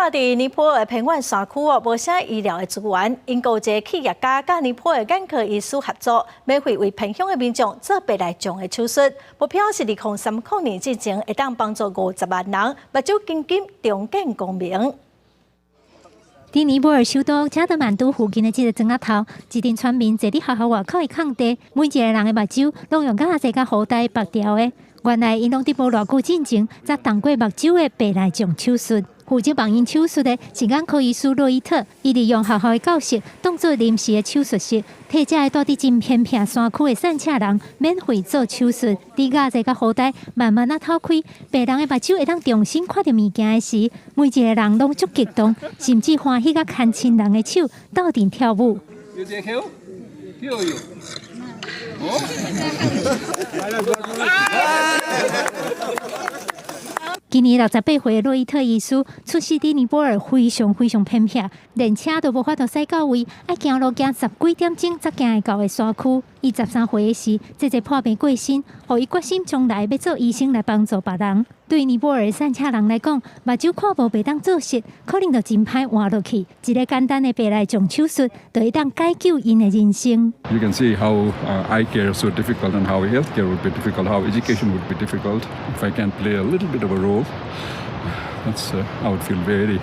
看伫尼泊尔偏远山区无啥医疗的资源，因有一个企业家甲尼泊尔眼科医师合作，免费为偏乡的民众做白内障的手术。目标是2030年之前会当帮助50万人目睭经金重见光明。伫尼泊尔首都加德满都附近的一个庄仔头，一群村民坐伫学校外口的空地，每一个人的目睭拢用甲这个好大白条的。原来因拢伫无偌久之前才动过目睭的白内障手术。负责帮因手术的是眼科医师洛伊特，伊利用学校的教室当作临时的手术室，替这个住伫真偏僻山区的散车人免费做手术。伫亚这个好大慢慢透开，病人的目睭会当重新看到物件的时，每一个人拢足激动，甚至欢喜甲牵亲人的手斗阵跳舞。今年68岁的洛伊特医师出世伫尼泊尔非常偏僻，连车都无法度驶到位，爱行路行10几点钟才行会到的山区。伊13岁的时，这个破病过身，互伊决心将来要做医生来帮助别人。对尼泊尔的散车人来讲，目睭看无袂当做事，可能就真歹换落去。一个简单的白内障手术，就会当解救因的人生。You can see how eye care is so difficult and how healthcare would be difficult, how education would be difficult. If I can play a little bit of a role, that's I would feel very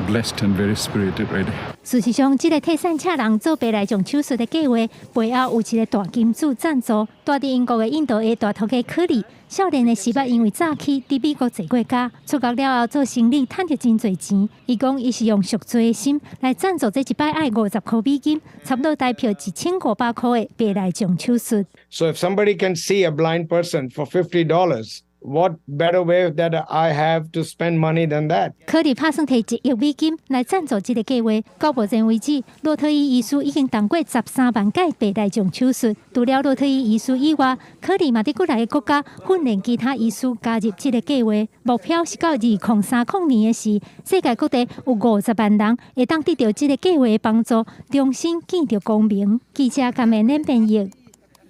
blessed and very spirited, really. 事实上，这个替散车人做白内障手术的计划背后有一个大金主赞助，住伫英国的印度的大头家科里。少年的时捌因为早起伫美国坐过家，出国了后做生意，赚着真侪钱。伊讲伊是用赎罪的心来赞助这一摆爱50块美金，差不多代表1500块的白内障手术。So if somebody can see a blind person for $50. What better way that I have to spend money than that? 科里打算摕1亿美金来赞助这个计划。到目前为止，洛特伊医师已经动过13万届白内障手术。除了洛特伊医师以外，科里嘛伫国内的国家训练其他医师加入这个计划。目标是到2030年的时，世界各地有50万人会当得到这个计划的帮助，重新见到光明。记者甘美恁编译。